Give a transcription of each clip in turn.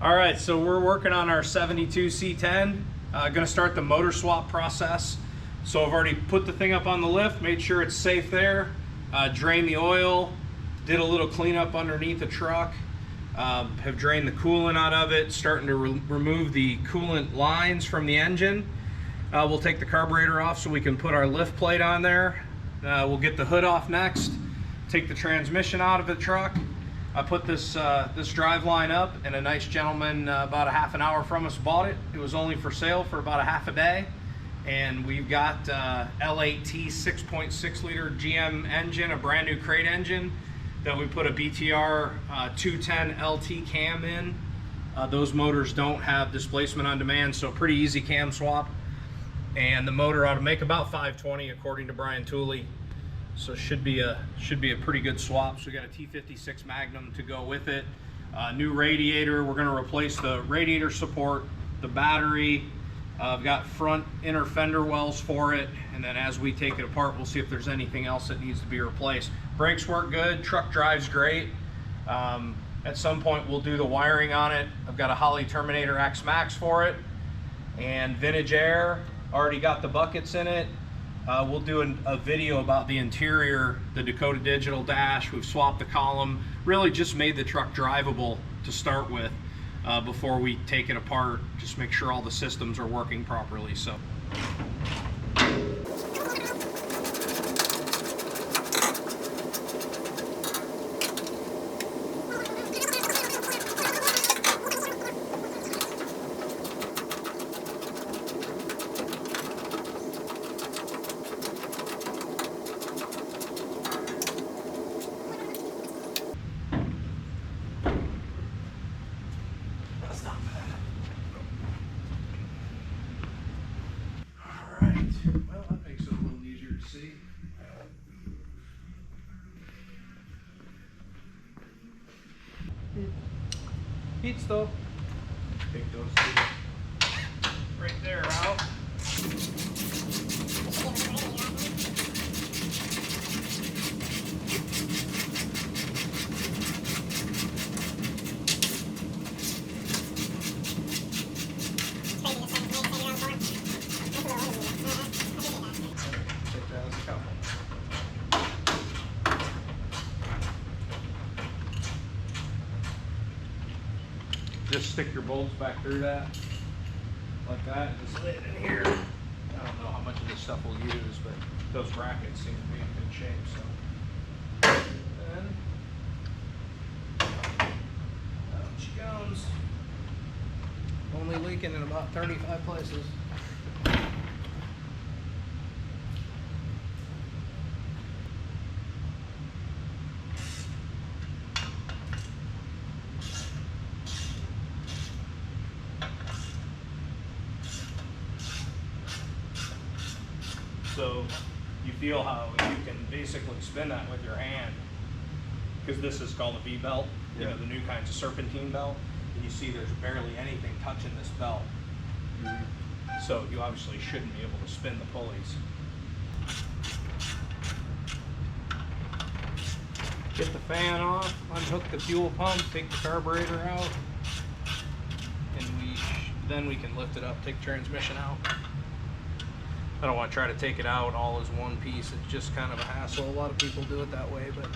All right, so we're working on our 72 C10. Gonna start the motor swap process. So I've already put the thing up on the lift, made sure it's safe there, drained the oil, did a little cleanup underneath the truck, have drained the coolant out of it, starting to remove the coolant lines from the engine. We'll take the carburetor off so we can put our lift plate on there. We'll get the hood off next, take the transmission out of the truck. I put this drive line up, and a nice gentleman about a half an hour from us bought it. It was only for sale for about a half a day. And we've got L8T 6.6 liter GM engine, a brand new crate engine that we put a BTR 210 LT cam in. Those motors don't have displacement on demand, so pretty easy cam swap. And the motor ought to make about 520 according to Brian Tooley. So should be a pretty good swap. So we got a T56 Magnum to go with it. New radiator. We're going to replace the radiator support, the battery. I've got front inner fender wells for it, and then as we take it apart, we'll see if there's anything else that needs to be replaced. Brakes work good. Truck drives great. At some point, we'll do the wiring on it. I've got a Holley Terminator X Max for it, and vintage air. Already got the buckets in it. We'll do a video about the interior, the Dakota Digital dash. We've swapped the column, really just made the truck drivable to start with before we take it apart, just make sure all the systems are working properly. So. Well, that makes it a little easier to see. Heat stove. Take those two right there out. Just stick your bolts back through that, like that, and just lay it in here. I don't know how much of this stuff we'll use, but those brackets seem to be in good shape, so. Then, out she goes. Only leaking in about 35 places. So you feel how you can basically spin that with your hand, because this is called a V belt, you know, the new kinds of serpentine belt, and you see there's barely anything touching this belt. So you obviously shouldn't be able to spin the pulleys. Get the fan off, unhook the fuel pump, take the carburetor out, and then we can lift it up, take the transmission out. I don't want to try to take it out all as one piece. It's just kind of a hassle. A lot of people do it that way, but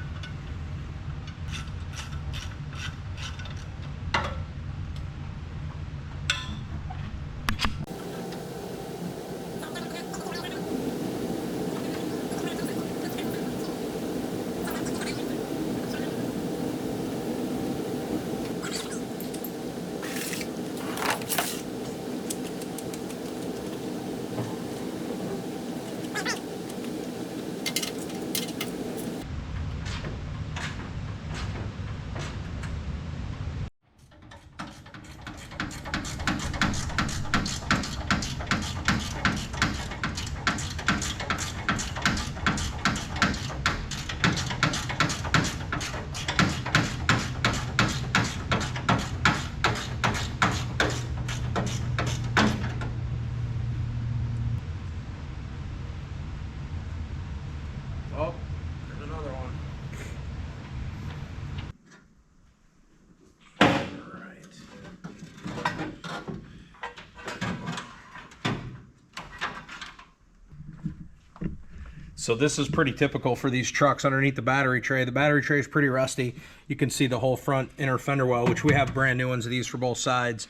So this is pretty typical for these trucks underneath the battery tray. The battery tray is pretty rusty. You can see the whole front inner fender well, which we have brand new ones of these for both sides,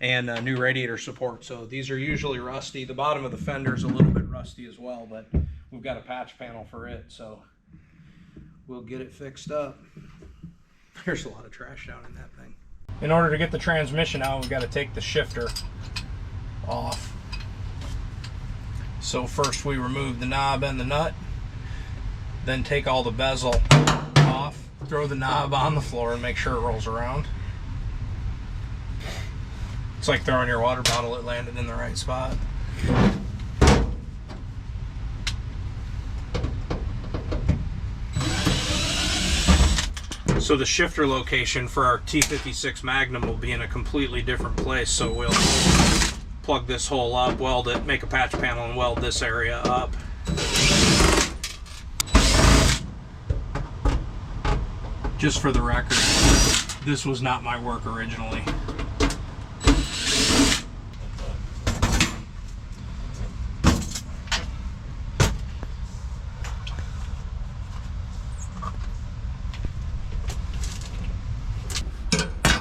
and new radiator support. So these are usually rusty. The bottom of the fender is a little bit rusty as well, but we've got a patch panel for it, so we'll get it fixed up. There's a lot of trash down in that thing. In order to get the transmission out, we've got to take the shifter off. So first we remove the knob and the nut, then take all the bezel off, throw the knob on the floor and make sure it rolls around. It's like throwing your water bottle, it landed in the right spot. So the shifter location for our T56 Magnum will be in a completely different place, so we'll plug this hole up, weld it, make a patch panel, and weld this area up. Just for the record, this was not my work originally.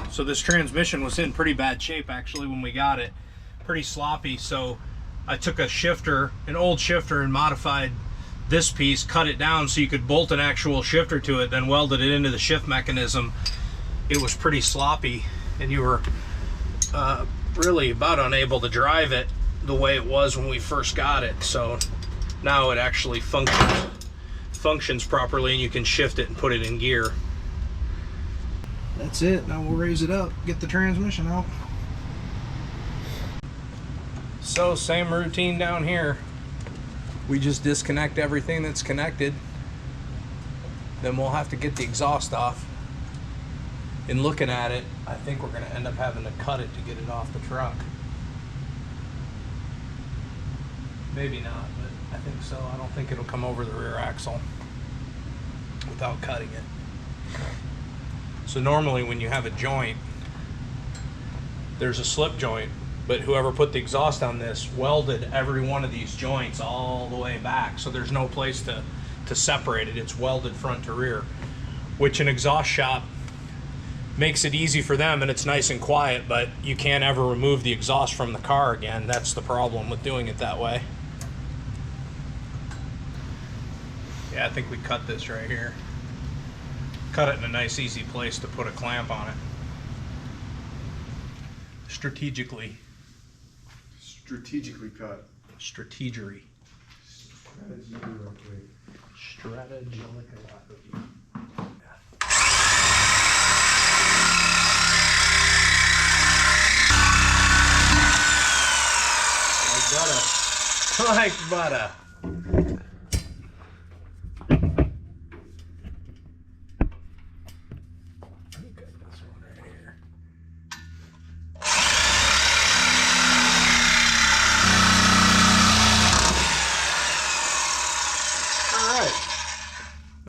So this transmission was in pretty bad shape actually when we got it. Pretty sloppy, so I took a shifter, an old shifter, and modified this piece, cut it down so you could bolt an actual shifter to it, then welded it into the shift mechanism. It was pretty sloppy, and you were really about unable to drive it the way it was when we first got it. So now it actually functions properly, and you can shift it and put it in gear. That's it. Now we'll raise it up, get the transmission out. So same routine down here. We just disconnect everything that's connected. Then we'll have to get the exhaust off. In looking at it, I think we're going to end up having to cut it to get it off the truck. Maybe not, but I think so. I don't think it'll come over the rear axle without cutting it. So normally when you have a joint, there's a slip joint, but whoever put the exhaust on this welded every one of these joints all the way back, so there's no place to separate it. It's welded front to rear, which an exhaust shop makes it easy for them, and it's nice and quiet, but you can't ever remove the exhaust from the car again. That's the problem with doing it that way. Yeah, I think we cut this right here. Cut it in a nice easy place to put a clamp on it. Strategically cut. Strategery. Strategy. Like butter.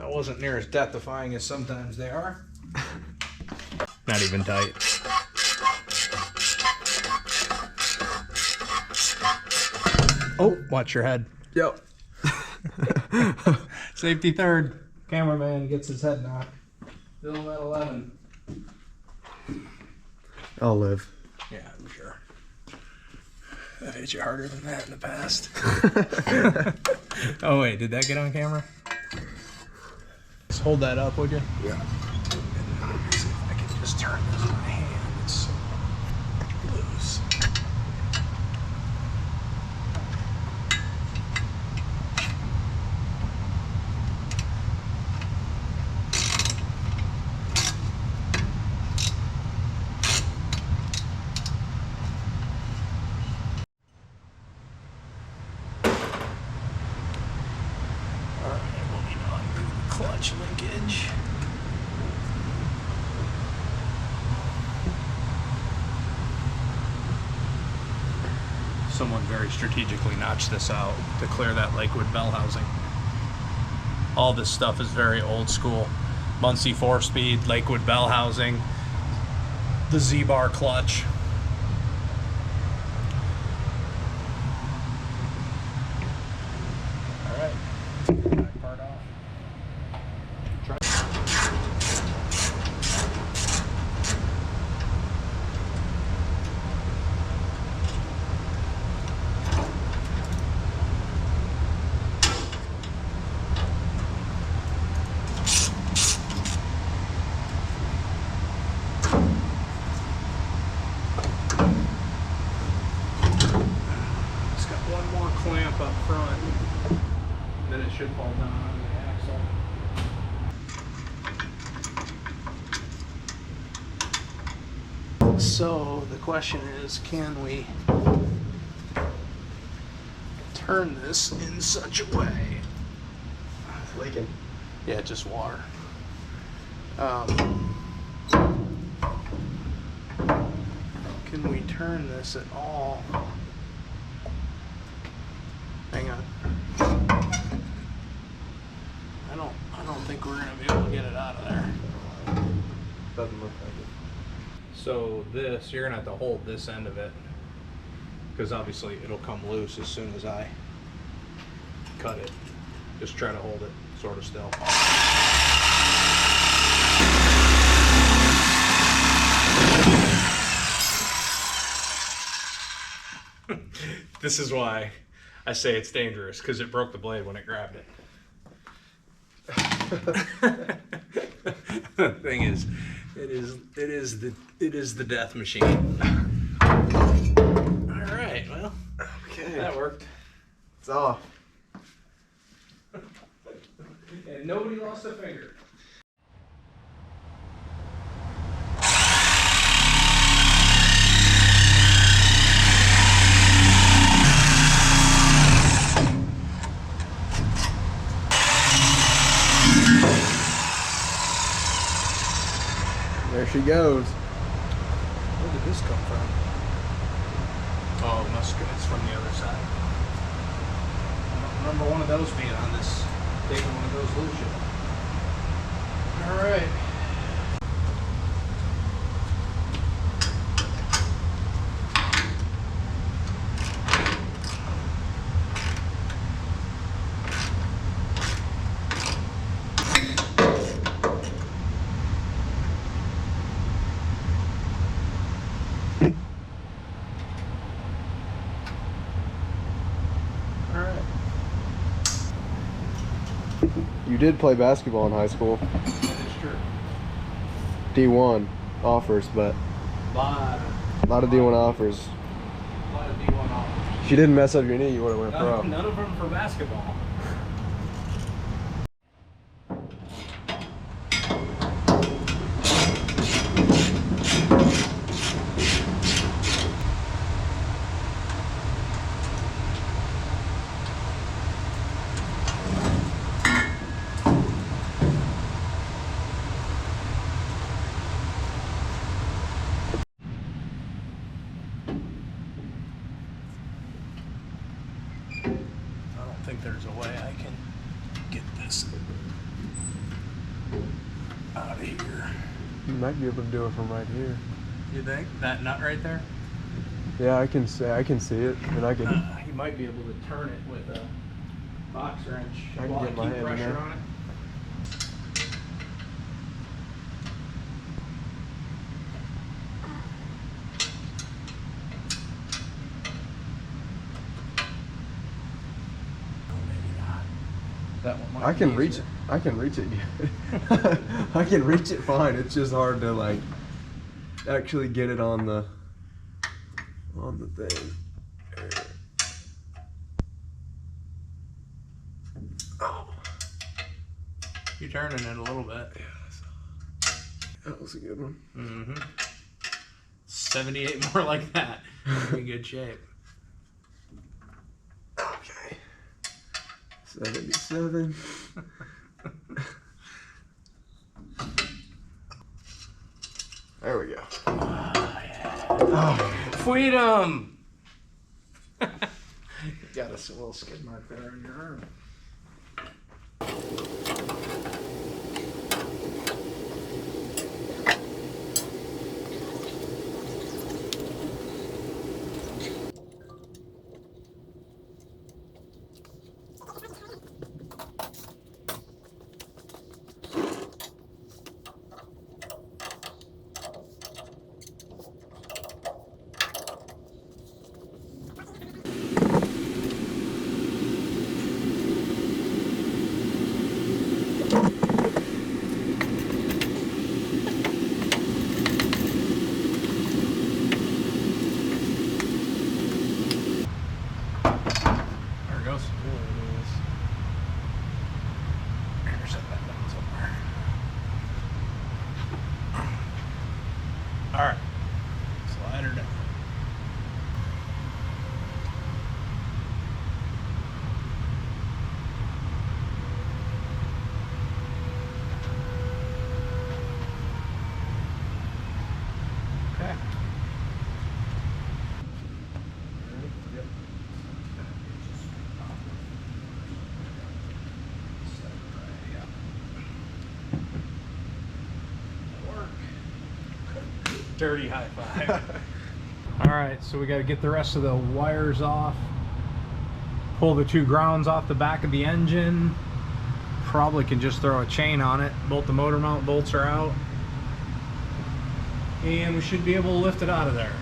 Wasn't near as death-defying as sometimes they are. Not even tight. Oh, watch your head. Yep. Safety third. Cameraman gets his head knocked. Film at 11. I'll live. Yeah, I'm sure. I've hit you harder than that in the past. Oh wait, did that get on camera? Just hold that up, would you? Yeah. Let's see if I can just turn this with my hand. It's loose. Clutch linkage. Someone very strategically notched this out to clear that Lakewood bell housing. All this stuff is very old school. Muncie 4-speed, Lakewood bell housing, the Z-bar clutch. All right. Back part off. Try. It's got one more clamp up front, then it should fall down onto the axle. So the question is, can we turn this in such a way? It's leaking. Yeah, just water. Can we turn this at all? Hang on. I don't think we're gonna be able to get it out of there. Doesn't look like it. So this, you're gonna have to hold this end of it, because obviously it'll come loose as soon as I cut it. Just try to hold it sort of still. This is why I say it's dangerous, because it broke the blade when it grabbed it. The thing is, it is the death machine. All right, well, Okay. that worked. It's off. And nobody lost a finger. There she goes. Where did this come from? Oh, it's from the other side. I don't remember one of those being on this, taking one of those loose yet. All right. You did play basketball in high school. That is true. D1 offers, but a lot of D1 offers. A lot of D1 offers. If you didn't mess up your knee, you would have went pro. None of them for basketball. I don't think there's a way I can get this out of here. You might be able to do it from right here. You think? That nut right there? Yeah, I can see it, and I can. You might be able to turn it with a box wrench I can while I get my keep hand in pressure there. on it. Oh, maybe not. That one might I be can reach easier. it. I can reach it. I can reach it fine. It's just hard to like actually get it on the thing. Oh. You're turning it a little bit. That was a good one. Mm-hmm. 78 more like that. You're in good shape. Okay. 77. There we go. Oh. Freedom! You got a little skid mark there on your arm. dirty high five. All right, so we got to get the rest of the wires off. Pull the 2 grounds off the back of the engine. Probably can just throw a chain on it. Both the motor mount bolts are out. And we should be able to lift it out of there.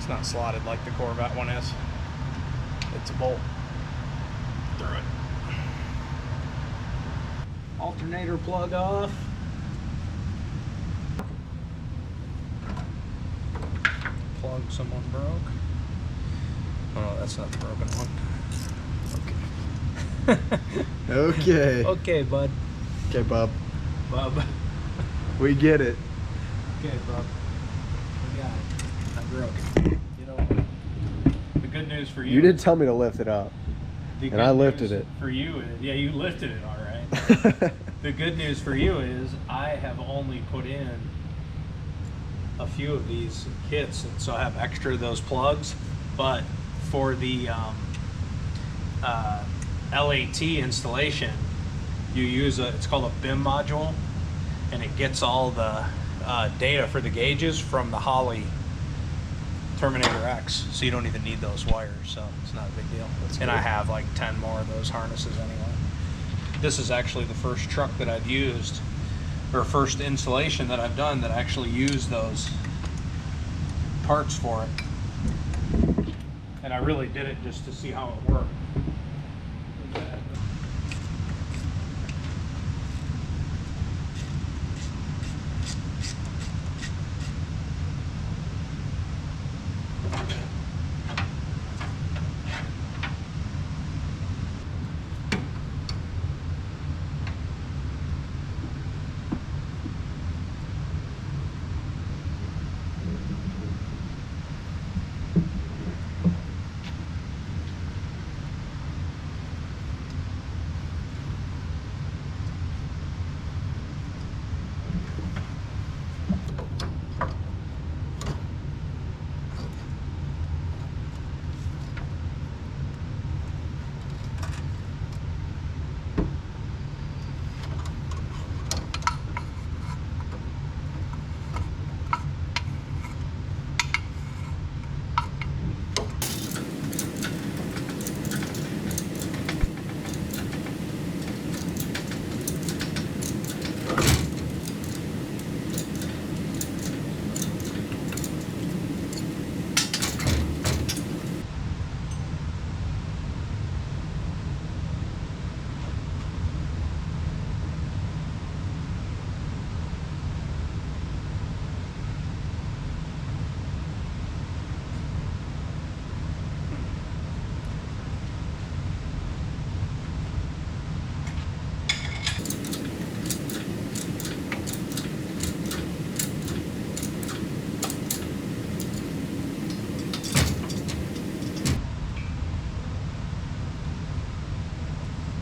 Not slotted like the Corvette one is. It's a bolt through it. Alternator plug off. Plug someone broke. Oh no, that's not the broken one. Okay. Okay, bud. Okay, bub. Bub. We get it. Okay, bub. We got it. I broke it. You know, the good news for you. You did tell me to lift it up, and I lifted it. For you, yeah, you lifted it all right. The good news for you is I have only put in a few of these kits, and so I have extra of those plugs. But for the L8T installation, you use it's called a BIM module, and it gets all the data for the gauges from the Holley Terminator X, so you don't even need those wires, so it's not a big deal. And I have like 10 more of those harnesses anyway. This is actually the first truck that I've used, or first installation that I've done that actually used those parts for it. And I really did it just to see how it worked.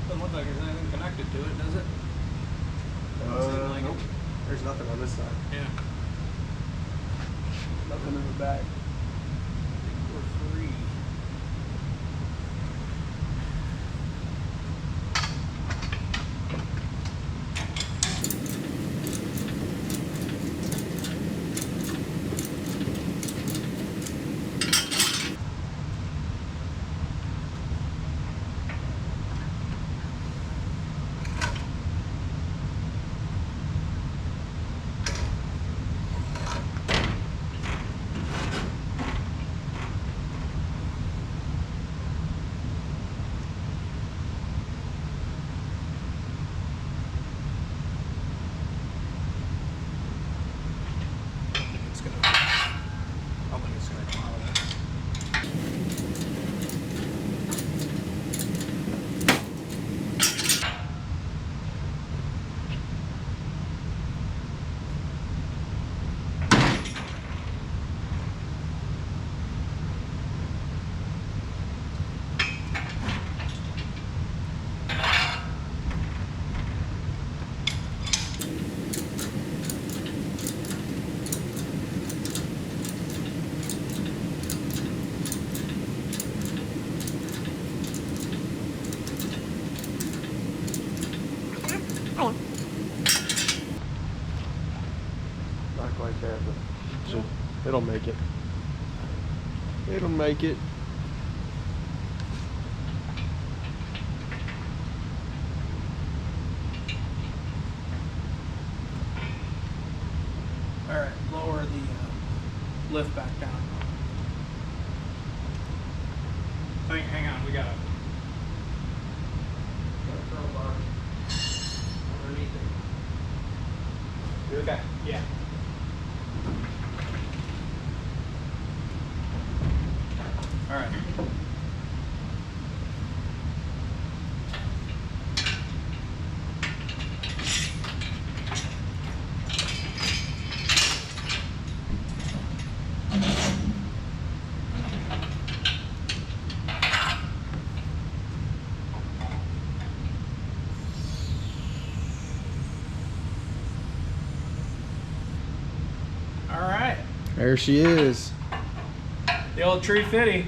Doesn't look like there's anything connected to it, does it? Doesn't seem like Nope. it. There's nothing on this side. Yeah. Nothing in the back. I think we're free. like that, but it'll make it. It'll make it. All right, lower the lift back down. Hang on, we got a crowbar underneath it. You okay? Yeah. All right. All right. There she is. The old tree fitty.